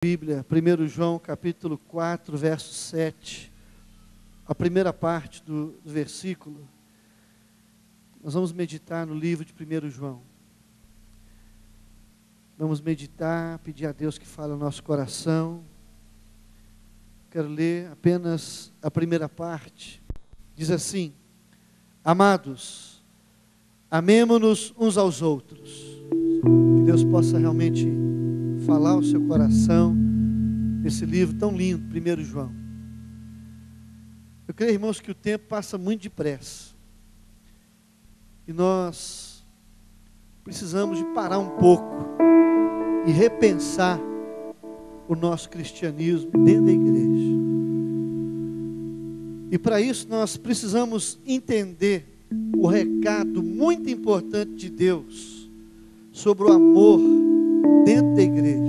Bíblia, 1 João capítulo 4, verso 7, a primeira parte do versículo. Nós vamos meditar no livro de 1 João. Vamos meditar, pedir a Deus que fale ao nosso coração. Quero ler apenas a primeira parte. Diz assim: Amados, amemo-nos uns aos outros. Que Deus possa realmente falar ao seu coração esse livro tão lindo, 1 João. Eu creio, irmãos, que o tempo passa muito depressa e nós precisamos de parar um pouco e repensar o nosso cristianismo dentro da igreja. E para isso nós precisamos entender o recado muito importante de Deus sobre o amor dentro da igreja.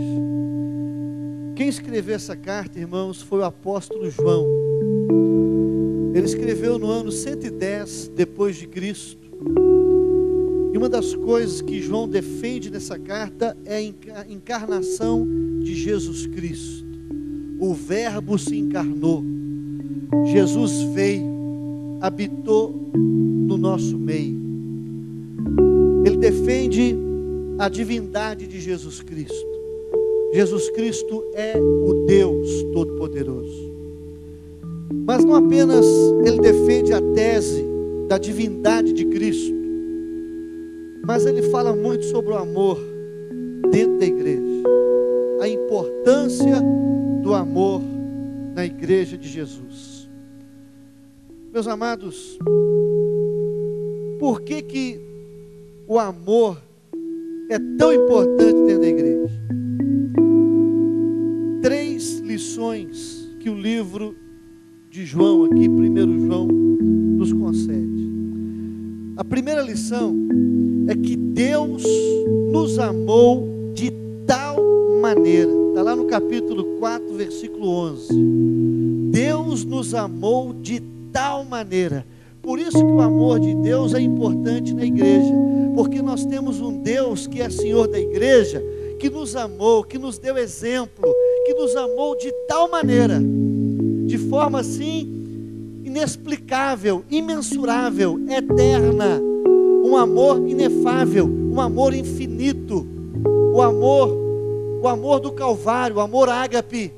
Quem escreveu essa carta, irmãos, foi o apóstolo João. Ele escreveu no ano 110 depois de Cristo. E uma das coisas que João defende nessa carta é a encarnação de Jesus Cristo. O Verbo se encarnou. Jesus veio, habitou no nosso meio. Ele defende a divindade de Jesus Cristo. Jesus Cristo é o Deus Todo-Poderoso. Mas não apenas ele defende a tese da divindade de Cristo, mas ele fala muito sobre o amor dentro da igreja. A importância do amor na igreja de Jesus. Meus amados, por que o amor é tão importante dentro da igreja? 3 lições que o livro de João, aqui 1 João, nos concede. A primeira lição é que Deus nos amou de tal maneira. Está lá no capítulo 4, versículo 11. Deus nos amou de tal maneira. Por isso que o amor de Deus é importante na igreja. Porque nós temos um Deus que é Senhor da igreja, que nos amou, que nos deu exemplo, que nos amou de tal maneira, de forma assim, inexplicável, imensurável, eterna, um amor inefável, um amor infinito, o amor do Calvário, o amor ágape,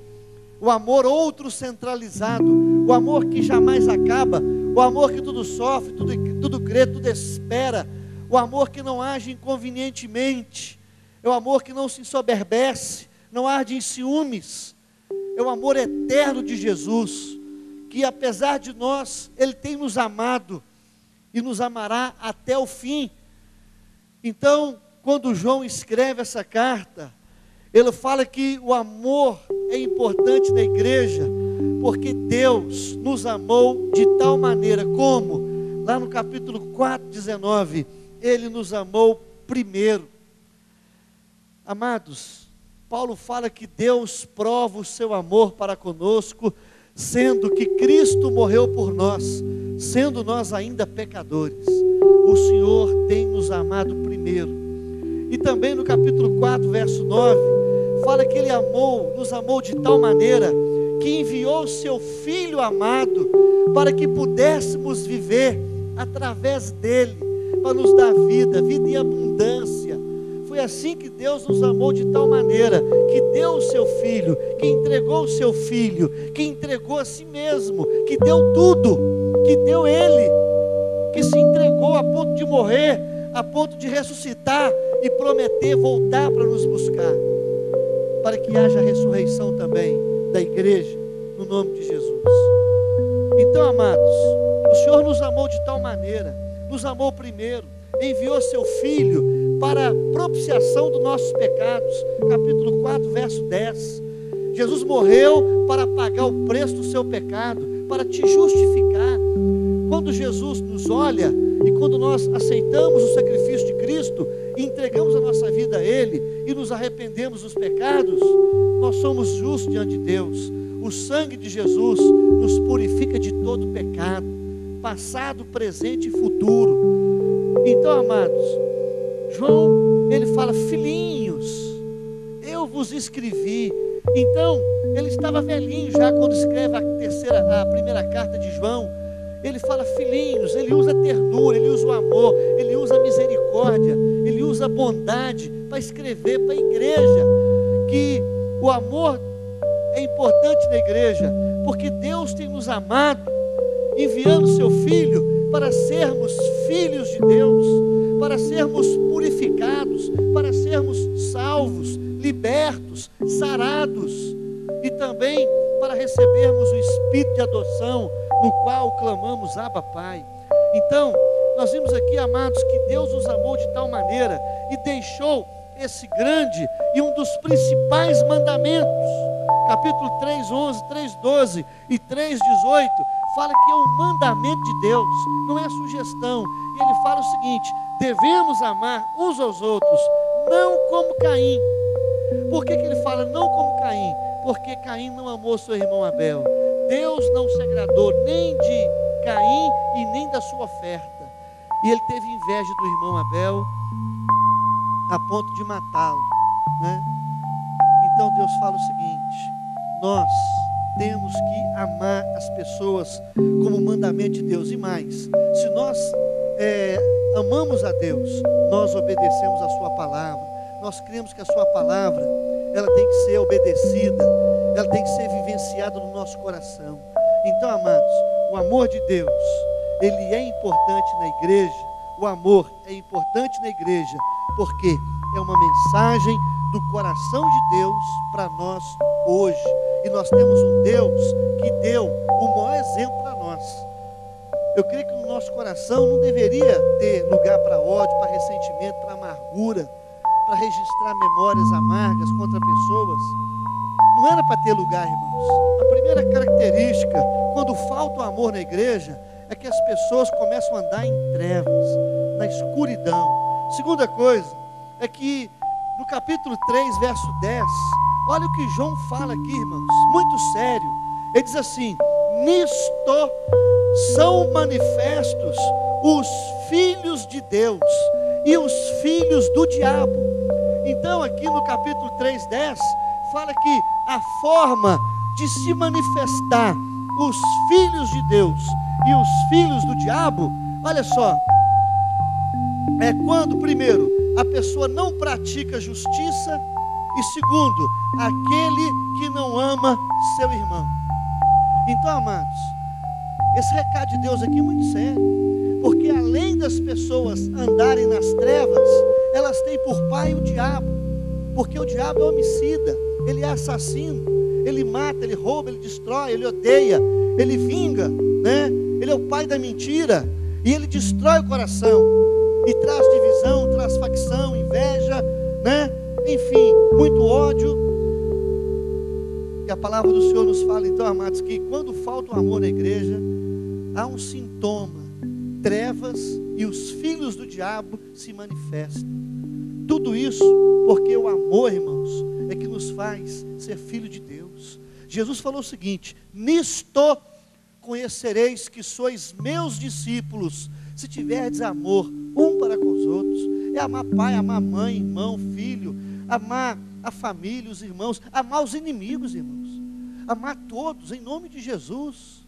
o amor outro centralizado, o amor que jamais acaba, o amor que tudo sofre, tudo crê, tudo espera, o amor que não age inconvenientemente, é o amor que não se ensoberbece, não arde em ciúmes, é o amor eterno de Jesus, que apesar de nós, Ele tem nos amado, e nos amará até o fim. Então, quando João escreve essa carta, ele fala que o amor é importante na igreja, porque Deus nos amou de tal maneira, como, lá no capítulo 4, 19, Ele nos amou primeiro. Amados, Paulo fala que Deus prova o seu amor para conosco, sendo que Cristo morreu por nós, sendo nós ainda pecadores. O Senhor tem nos amado primeiro. E também no capítulo 4, verso 9, fala que Ele nos amou de tal maneira, que enviou o seu Filho amado, para que pudéssemos viver através dEle, para nos dar vida em abundância. Foi assim que Deus nos amou de tal maneira, que deu o seu Filho, que entregou o seu Filho, que entregou a si mesmo, que deu tudo, que deu Ele, que se entregou a ponto de morrer, a ponto de ressuscitar e prometer voltar para nos buscar, para que haja ressurreição também da igreja, no nome de Jesus. Então, amados, o Senhor nos amou de tal maneira, nos amou primeiro, enviou seu Filho para a propiciação dos nossos pecados, capítulo 4, verso 10. Jesus morreu para pagar o preço do seu pecado, para te justificar. Quando Jesus nos olha e quando nós aceitamos o sacrifício de Cristo e entregamos a nossa vida a Ele e nos arrependemos dos pecados, nós somos justos diante de Deus. O sangue de Jesus nos purifica de todo pecado, passado, presente e futuro. Então, amados, João, ele fala: filhinhos, eu vos escrevi Então, ele estava velhinho já quando escreve a primeira carta de João. Ele fala filhinhos, ele usa ternura, ele usa o amor, ele usa a misericórdia, ele usa a bondade para escrever para a igreja, que o amor é importante na igreja, porque Deus tem nos amado, enviando seu Filho para sermos filhos de Deus, para sermos purificados, para sermos salvos, libertos, sarados, e também para recebermos o Espírito de adoção, no qual clamamos, Abba, Pai. Então, nós vimos aqui, amados, que Deus nos amou de tal maneira e deixou esse grande e um dos principais mandamentos. Capítulo 3:11, 3:12 e 3:18 fala que é um mandamento de Deus, não é sugestão. E ele fala o seguinte: devemos amar uns aos outros, não como Caim. Por que ele fala não como Caim? Porque Caim não amou seu irmão Abel. Deus não se agradou nem de Caim e nem da sua oferta. E ele teve inveja do irmão Abel a ponto de matá-lo, né? Então Deus fala o seguinte: nós temos que amar as pessoas como mandamento de Deus. E mais, se nós amamos a Deus, nós obedecemos a sua palavra. Nós cremos que a sua palavra, ela tem que ser obedecida, ela tem que ser vivenciada no nosso coração. Então, amados, o amor de Deus, ele é importante na igreja. O amor é importante na igreja, porque é uma mensagem do coração de Deus para nós hoje. E nós temos um Deus que deu o maior exemplo para nós. Eu creio que no nosso coração não deveria ter lugar para ódio, para ressentimento, para amargura, para registrar memórias amargas contra pessoas. Não era para ter lugar, irmãos. A primeira característica, quando falta o amor na igreja, é que as pessoas começam a andar em trevas, na escuridão. Segunda coisa, é que no capítulo 3, verso 10, olha o que João fala aqui, irmãos, muito sério. Ele diz assim: nisto são manifestos os filhos de Deus e os filhos do diabo. Então aqui no capítulo 3:10 fala que a forma de se manifestar os filhos de Deus e os filhos do diabo, olha só, é quando, primeiro, a pessoa não pratica justiça, e segundo, aquele que não ama seu irmão. Então, amados, esse recado de Deus aqui é muito sério, porque além das pessoas andarem nas trevas, elas têm por pai o diabo, porque o diabo é homicida, ele é assassino, ele mata, ele rouba, ele destrói, ele odeia, ele vinga, né? Ele é o pai da mentira, e ele destrói o coração, e traz divisão, traz facção, inveja, né? Enfim, muito ódio. E a palavra do Senhor nos fala então, amados, que quando falta o amor na igreja, há um sintoma: trevas e os filhos do diabo se manifestam. Tudo isso porque o amor, irmãos, é que nos faz ser filho de Deus. Jesus falou o seguinte: nisto conhecereis que sois meus discípulos, se tiverdes amor um para com os outros. É amar pai, amar mãe, irmão, filho, amar a família, os irmãos, amar os inimigos, irmãos, amar todos em nome de Jesus.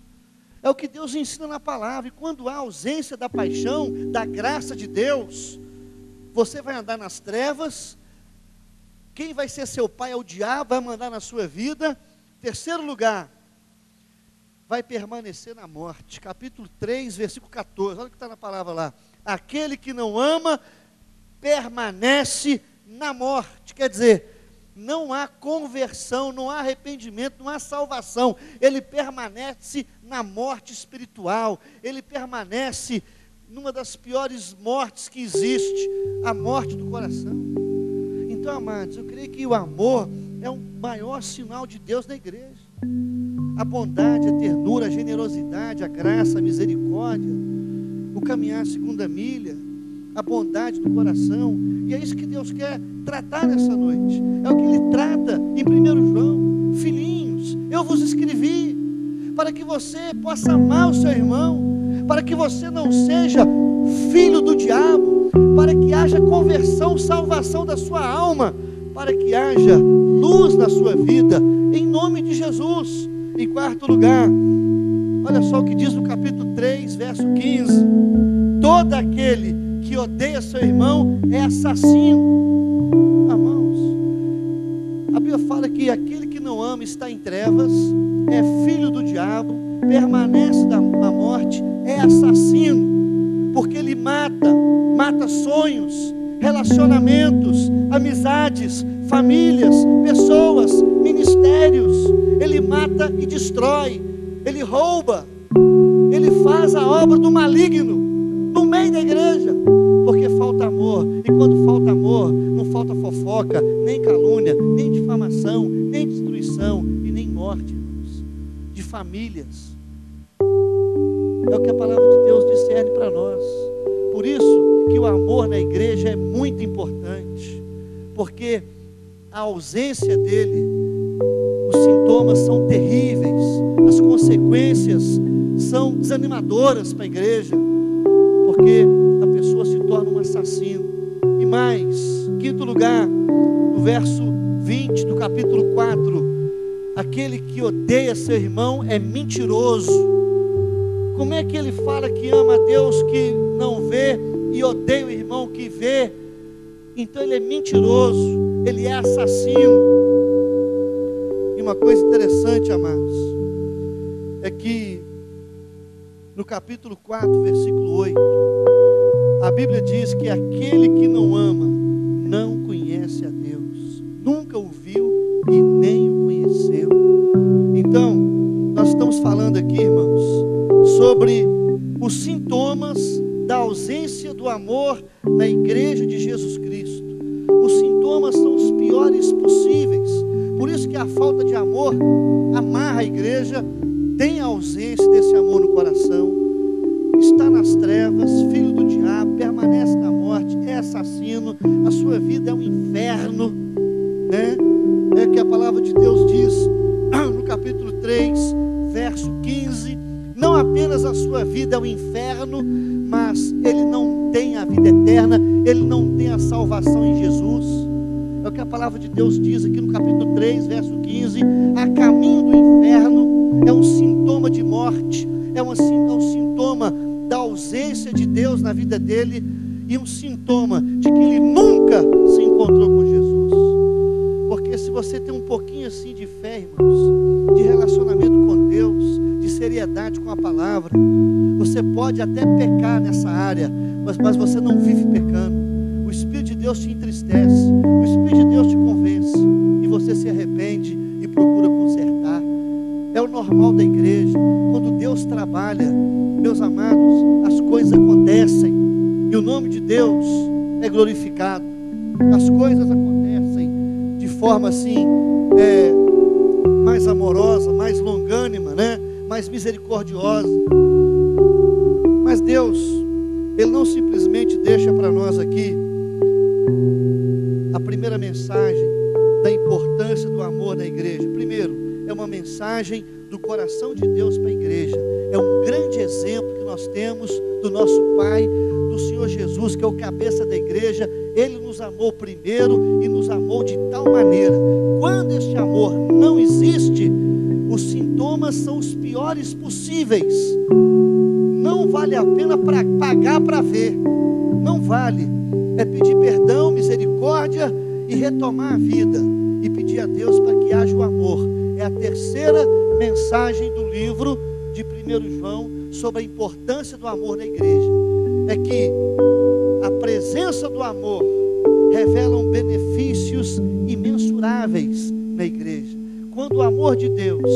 É o que Deus ensina na palavra. E quando há ausência da paixão, da graça de Deus, você vai andar nas trevas. Quem vai ser seu pai é o diabo, vai mandar na sua vida. Terceiro lugar, vai permanecer na morte. Capítulo 3, versículo 14, olha o que está na palavra lá: aquele que não ama, permanece na morte. Quer dizer, não há conversão, não há arrependimento, não há salvação. Ele permanece na morte espiritual, ele permanece numa das piores mortes que existe, a morte do coração. Então, amados, eu creio que o amor é o maior sinal de Deus na igreja. A bondade, a ternura, a generosidade, a graça, a misericórdia, o caminhar a segunda milha, a bondade do coração. E é isso que Deus quer tratar nessa noite. É o que Ele trata em 1 João. Filhinhos, eu vos escrevi para que você possa amar o seu irmão, para que você não seja filho do diabo, para que haja conversão, salvação da sua alma, para que haja luz na sua vida, em nome de Jesus. Em quarto lugar, olha só o que diz no capítulo 3, verso 15: todo aquele que odeia seu irmão é assassino. Irmãos, a Bíblia fala que aquele que não ama está em trevas, é filho do diabo, permanece na morte, é assassino, porque ele mata sonhos, relacionamentos, amizades, famílias, pessoas, ministérios. Ele mata e destrói, ele rouba, ele faz a obra do maligno no meio da igreja, porque falta amor. E quando falta amor, não falta fofoca, nem calúnia, nem difamação, nem destruição e nem morte, irmãos, de famílias. É o que a palavra de Deus discerne para nós. Por isso que o amor na igreja é muito importante, porque a ausência dele, os sintomas são terríveis, as consequências são desanimadoras para a igreja, porque a pessoa se torna um assassino. E mais, quinto lugar, no verso 20 do capítulo 4, aquele que odeia seu irmão é mentiroso. Como é que ele fala que ama a Deus que não vê e odeia o irmão que vê? Então ele é mentiroso, ele é assassino. E uma coisa interessante, amados, é que no capítulo 4, versículo 8, a Bíblia diz que aquele que não ama não conhece a Deus, nunca o viu e nem o conheceu. Então, nós estamos falando aqui, irmãos, sobre os sintomas da ausência do amor na igreja de Jesus Cristo. Os sintomas são os piores possíveis. Por isso que a falta de amor amarra a igreja, tem a ausência desse amor no coração, está nas trevas, filho do diabo, permanece na morte, é assassino, a sua vida é um inferno, né? É que a palavra de Deus diz no capítulo 3, verso 15, não apenas a sua vida é um inferno, mas ele não tem a vida eterna, ele não tem a salvação em Jesus. É o que a palavra de Deus diz aqui no capítulo 3, verso 15, a caminho do inferno. É um sintoma de morte, é um sintoma da ausência de Deus na vida dele, e um sintoma de que ele nunca se encontrou com Jesus. Porque se você tem um pouquinho assim de fé, irmãos, de relacionamento com Deus, de seriedade com a palavra, você pode até pecar nessa área, mas você não vive pecando. O Espírito de Deus te entristece, o Espírito de Deus te convence, e você se arrepende e procura consertar. É o normal da igreja. Quando Deus trabalha, meus amados, as coisas acontecem e o nome de Deus é glorificado. As coisas acontecem de forma assim, mais amorosa, mais longânima, né? Mais misericordiosa. Mas Deus, Ele não simplesmente deixa para nós aqui a primeira mensagem da importância do amor na igreja. Primeiro, é uma mensagem do coração de Deus para a igreja. É um grande exemplo que nós temos do nosso Pai, do Senhor Jesus, que é o cabeça da igreja. Ele nos amou primeiro e nos amou de tal maneira. Quando este amor não existe, os sintomas são os piores possíveis. Não vale a pena pagar para ver. Não vale. É pedir perdão, misericórdia e retomar a vida. E pedir a Deus para que haja o amor. É a terceira mensagem do livro de 1 João sobre a importância do amor na igreja. É que a presença do amor revela benefícios imensuráveis na igreja. Quando o amor de Deus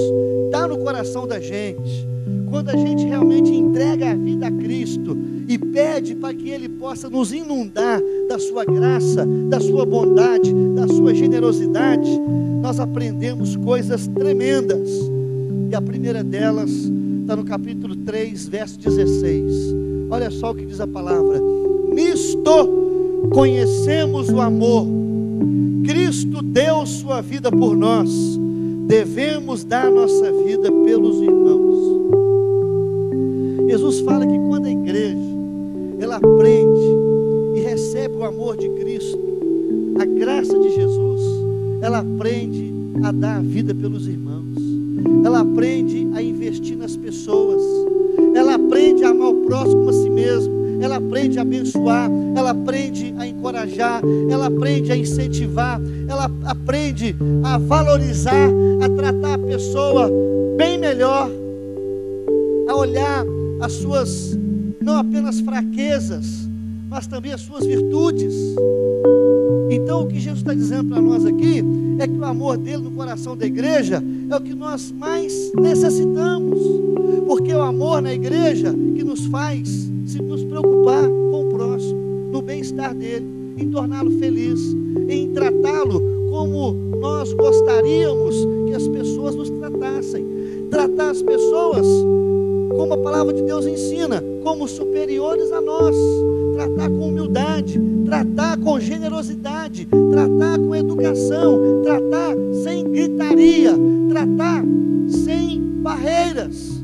está no coração da gente, quando a gente realmente entrega a vida a Cristo e pede para que Ele possa nos inundar da sua graça, da sua bondade, da sua generosidade, nós aprendemos coisas tremendas. E a primeira delas está no capítulo 3, verso 16. Olha só o que diz a palavra: nisto conhecemos o amor. Cristo deu sua vida por nós. Devemos dar nossa vida pelos irmãos. Jesus fala que quando a igreja ela aprende e recebe o amor de Cristo, a graça de Jesus, ela aprende a dar a vida pelos irmãos, ela aprende a investir nas pessoas, ela aprende a amar o próximo como a si mesmo, ela aprende a abençoar, ela aprende a encorajar, ela aprende a incentivar, ela aprende a valorizar, a tratar a pessoa bem melhor, a olhar as suas, não apenas fraquezas, mas também as suas virtudes. Então o que Jesus está dizendo para nós aqui, é que o amor dele no coração da igreja, é o que nós mais necessitamos, porque é o amor na igreja que nos faz se nos preocupar com o próximo, no bem-estar dele, em torná-lo feliz, em tratá-lo como nós gostaríamos que as pessoas nos tratassem, tratar as pessoas como a palavra de Deus ensina, como superiores a nós, tratar com humildade, tratar com generosidade, tratar com educação, tratar sem gritaria, tratar sem barreiras,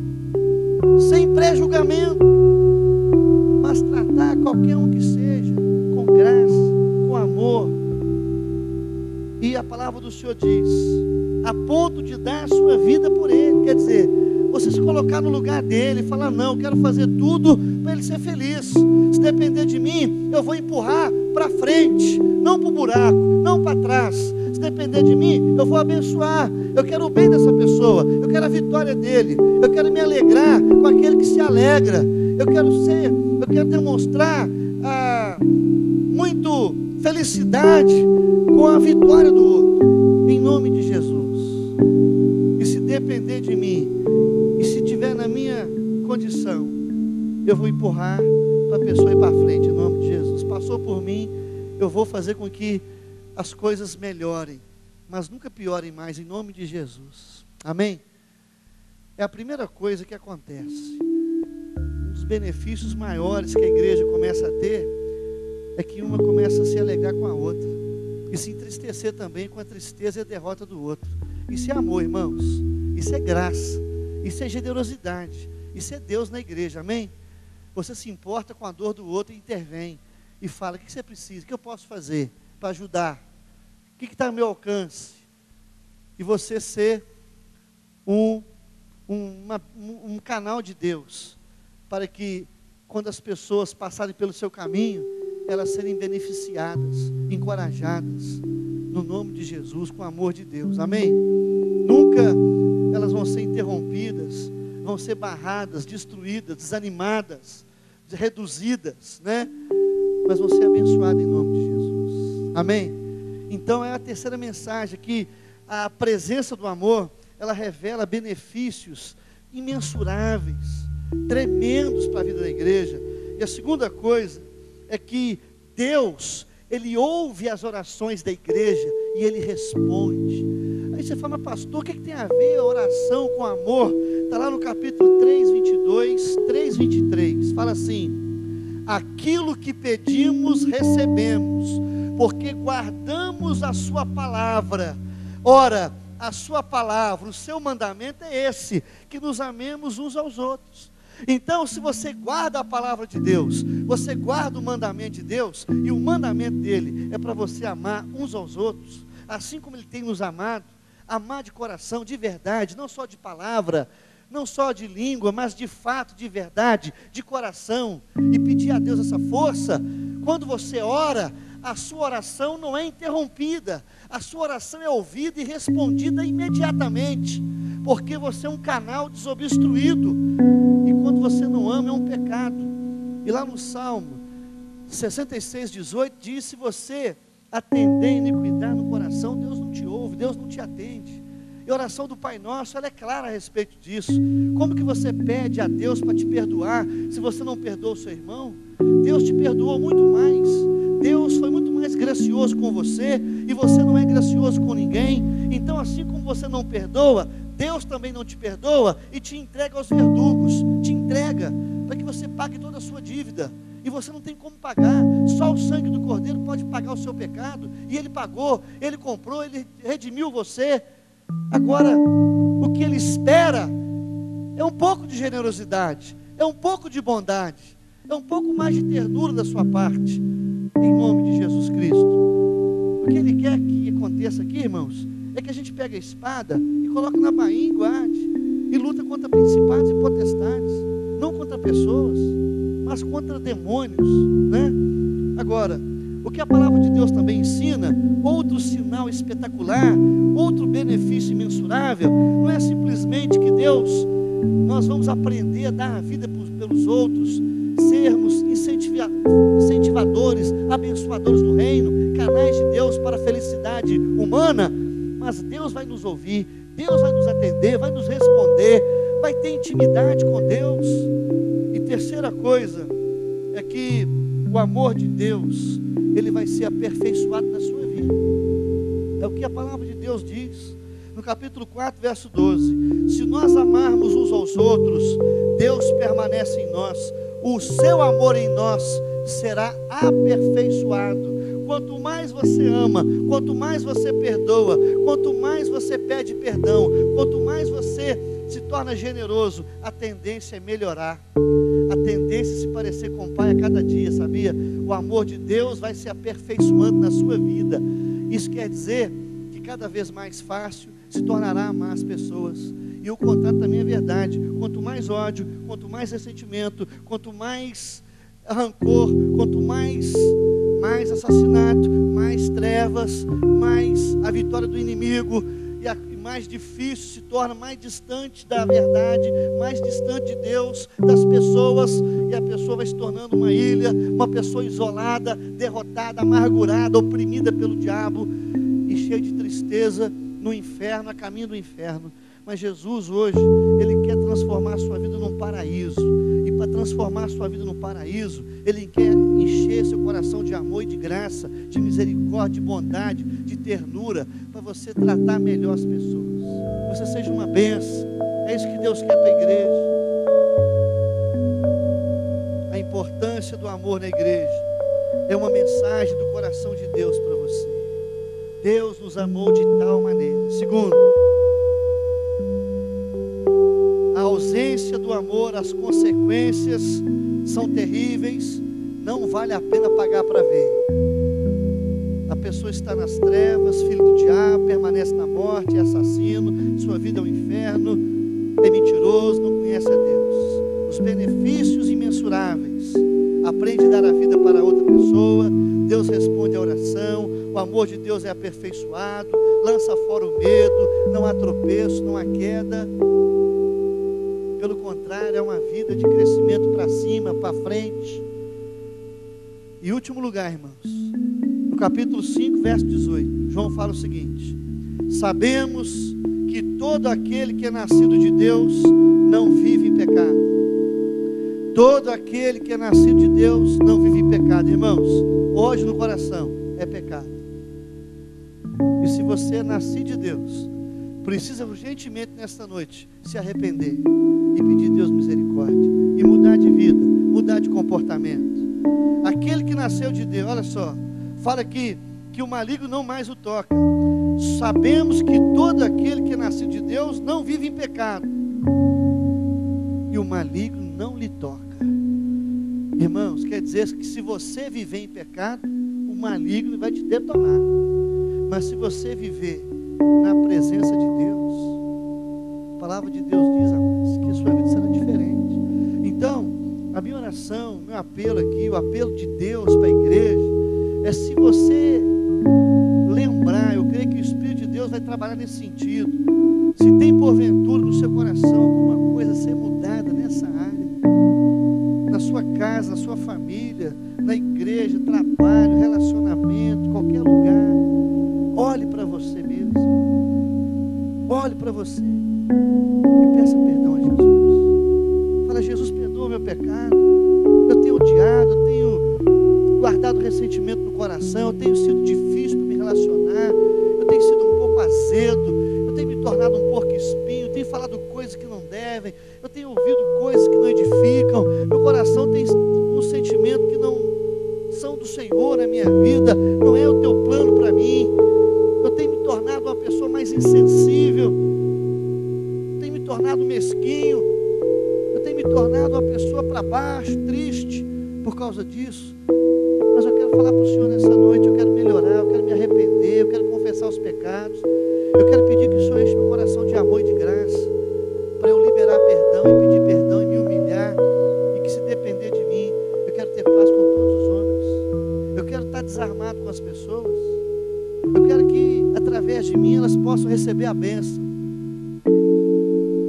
sem pré-julgamento, mas tratar qualquer um que seja, com graça, com amor. E a palavra do Senhor diz, a ponto de dar a sua vida por ele, quer dizer, você se colocar no lugar dele e falar, não, eu quero fazer tudo para ele ser feliz, se depender de mim, eu vou empurrar para frente, não para o buraco, não para trás, se depender de mim, eu vou abençoar, eu quero o bem dessa pessoa, eu quero a vitória dele, eu quero me alegrar com aquele que se alegra, eu quero demonstrar muito felicidade com a vitória do outro, em nome de Jesus. E se depender de mim, e se estiver na minha condição, eu vou empurrar para a pessoa ir para frente, em nome de Jesus. Passou por mim, eu vou fazer com que as coisas melhorem, mas nunca piorem mais, em nome de Jesus. Amém? É a primeira coisa que acontece. Um dos benefícios maiores que a igreja começa a ter, é que uma começa a se alegrar com a outra, e se entristecer também com a tristeza e a derrota do outro. Isso é amor, irmãos, isso é graça, isso é generosidade, isso é Deus na igreja, amém? Você se importa com a dor do outro e intervém, e fala, o que você precisa, o que eu posso fazer para ajudar, o que está ao meu alcance, e você ser um canal de Deus, para que quando as pessoas passarem pelo seu caminho, elas serem beneficiadas, encorajadas, no nome de Jesus, com o amor de Deus, amém? Nunca elas vão ser interrompidas, vão ser barradas, destruídas, desanimadas, reduzidas, né? Mas vão ser abençoadas em nome de Jesus, amém? Então é a terceira mensagem, que a presença do amor, ela revela benefícios imensuráveis, tremendos para a vida da igreja. E a segunda coisa, é que Deus, Ele ouve as orações da igreja, e Ele responde. Aí você fala, mas pastor, o que tem a ver a oração com amor? Está lá no capítulo 3, 22, 3, 23, fala assim, aquilo que pedimos, recebemos, porque guardamos a sua palavra. Ora, a sua palavra, o seu mandamento é esse, que nos amemos uns aos outros. Então, se você guarda a palavra de Deus, você guarda o mandamento de Deus, e o mandamento dele é para você amar uns aos outros, assim como ele tem nos amado, amar de coração, de verdade, não só de palavra, não só de língua, mas de fato, de verdade, de coração, e pedir a Deus essa força. Quando você ora, a sua oração não é interrompida, a sua oração é ouvida e respondida imediatamente, porque você é um canal desobstruído, e quando você não ama é um pecado. E lá no Salmo 66, 18 diz, se você atender iniquidade no coração, Deus não te ouve, Deus não te atende. E a oração do Pai Nosso, ela é clara a respeito disso. Como que você pede a Deus para te perdoar, se você não perdoa o seu irmão? Deus te perdoou muito mais, Deus foi muito mais gracioso com você, e você não é gracioso com ninguém. Então, assim como você não perdoa, Deus também não te perdoa, e te entrega aos verdugos, te entrega para que você pague toda a sua dívida, e você não tem como pagar, só o sangue do Cordeiro pode pagar o seu pecado, e Ele pagou, Ele comprou, Ele redimiu você. Agora, o que Ele espera é um pouco de generosidade, é um pouco de bondade, é um pouco mais de ternura da sua parte, em nome de Jesus Cristo. O que Ele quer que aconteça cabeça aqui, irmãos, é que a gente pega a espada e coloca na bainha e guarde, e luta contra principados e potestades, não contra pessoas, mas contra demônios, né? Agora, o que a palavra de Deus também ensina, outro sinal espetacular, outro benefício imensurável, não é simplesmente que nós vamos aprender a dar a vida pelos outros, sermos incentivadores, abençoadores do reino, canais de Deus para a felicidade humana, mas Deus vai nos ouvir, Deus vai nos atender, vai nos responder, vai ter intimidade com Deus. E terceira coisa, é que o amor de Deus, ele vai ser aperfeiçoado na sua vida. É o que a palavra de Deus diz, no capítulo 4, verso 12, se nós amarmos uns aos outros, Deus permanece em nós, o seu amor em nós será aperfeiçoado. Quanto mais você ama, quanto mais você perdoa, quanto mais você pede perdão, quanto mais você se torna generoso, a tendência é melhorar, a tendência é se parecer com o Pai a cada dia, sabia? O amor de Deus vai se aperfeiçoando na sua vida. Isso quer dizer que cada vez mais fácil se tornará amar as pessoas. E o contrário também é verdade. Quanto mais ódio, quanto mais ressentimento, quanto mais rancor, quanto mais assassinato, mais trevas, mais a vitória do inimigo, e mais difícil se torna, mais distante da verdade, mais distante de Deus, das pessoas, e a pessoa vai se tornando uma ilha, uma pessoa isolada, derrotada, amargurada, oprimida pelo diabo, e cheia de tristeza no inferno, a caminho do inferno. Mas Jesus hoje, Ele quer transformar a sua vida num paraíso. E para transformar a sua vida num paraíso, Ele quer encher seu coração de amor e de graça, de misericórdia, de bondade, de ternura, para você tratar melhor as pessoas. Que você seja uma bênção. É isso que Deus quer para a igreja. A importância do amor na igreja é uma mensagem do coração de Deus para você. Deus nos amou de tal maneira. Segundo, a ausência do amor, as consequências são terríveis, não vale a pena pagar para ver. A pessoa está nas trevas, filho do diabo, permanece na morte, é assassino, sua vida é um inferno, é mentiroso, não conhece a Deus. Os benefícios imensuráveis, aprende a dar a vida para outra pessoa, Deus responde à oração, o amor de Deus é aperfeiçoado, lança fora o medo, não há tropeço, não há queda. Pelo contrário, é uma vida de crescimento para cima, para frente. E último lugar, irmãos, no capítulo 5, verso 18, João fala o seguinte: sabemos que todo aquele que é nascido de Deus não vive em pecado. Todo aquele que é nascido de Deus não vive em pecado. Irmãos, hoje no coração é pecado. E se você é nascido de Deus, precisa urgentemente nesta noite se arrepender e pedir a Deus misericórdia e mudar de vida, mudar de comportamento. Aquele que nasceu de Deus, olha só, fala aqui que o maligno não mais o toca. Sabemos que todo aquele que é nascido de Deus não vive em pecado, e o maligno não lhe toca. Irmãos, quer dizer que se você viver em pecado, o maligno vai te detonar. Mas se você viver na presença de Deus, a palavra de Deus diz, amados, que a sua vida será diferente. Então, a minha oração, o meu apelo aqui, o apelo de Deus para a igreja, é se você lembrar, eu creio que o Espírito de Deus vai trabalhar nesse sentido. Se tem porventura no seu coração alguma coisa a ser mudada nessa área, na sua casa, na sua família, na igreja, trabalho, relacionamento, qualquer lugar, olhe para você mesmo, olhe para você e peça perdão a Jesus. Fala: Jesus, perdoa o meu pecado, eu tenho odiado, eu tenho guardado ressentimento no coração, eu tenho sido difícil para me relacionar, eu tenho sido um pouco azedo, eu tenho me tornado um porco espinho, eu tenho falado coisas que não devem, eu tenho ouvido coisas que não edificam, meu coração tem um sentimento que não são do Senhor na minha vida, não é o teu plano para mim. Eu tenho me tornado uma pessoa mais insensível, eu tenho me tornado mesquinho, eu tenho me tornado uma pessoa para baixo, triste por causa disso. Mas eu quero falar para o Senhor nessa noite, eu quero melhorar, eu quero me arrepender, eu quero confessar confessar os pecados. Eu quero pedir que o Senhor enche meu coração de amor e de graça, para eu liberar perdão e pedir perdão e me humilhar, e que se depender de mim, eu quero ter paz com todos os homens. Eu quero estar desarmado com as pessoas. Eu quero que, através de mim, elas possam receber a bênção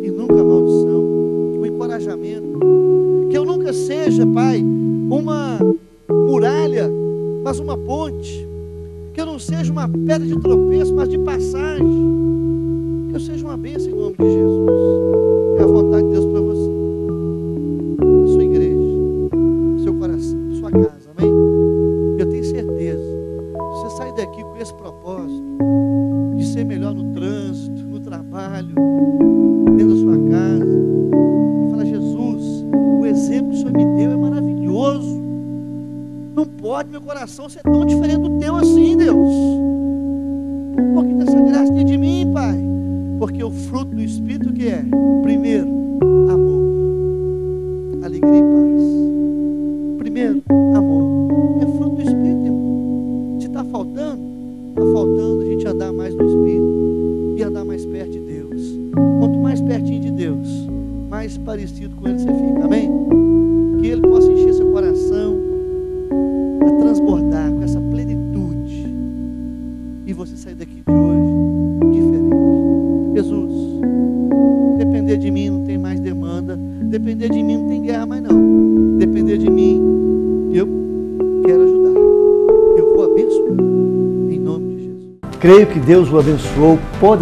e nunca a maldição, o encorajamento. Que eu nunca seja, Pai, uma muralha, mas uma ponte. Que eu não seja uma pedra de tropeço, mas de passagem. Que eu seja uma bênção em nome de Jesus. É a vontade de Deus para você, para sua igreja, para seu coração, para sua casa, amém? Eu tenho certeza, se você sair daqui com esse propósito de ser melhor no trânsito, no trabalho, dentro da sua casa, e falar: Jesus, o exemplo que o Senhor me deu é maravilhoso. Não pode meu coração ser tão diferente do teu assim, Deus. Um pouquinho dessa graça de mim, Pai. Porque o fruto do Espírito que é? Primeiro, amor, alegria e paz. Primeiro, amor. É fruto do Espírito, irmão. Se está faltando a gente andar mais no Espírito e andar mais perto de Deus. Quanto mais pertinho de Deus, mais parecido com Ele você fica, amém? Que Ele possa encher seu coração, a transbordar com essa plenitude, e você sair daqui de hoje diferente. Jesus, depender de mim não tem mais demanda, depender de mim não tem guerra mais não, depender de mim, eu quero ajudar, eu vou abençoar, em nome de Jesus. Creio que Deus o abençoou poderosamente.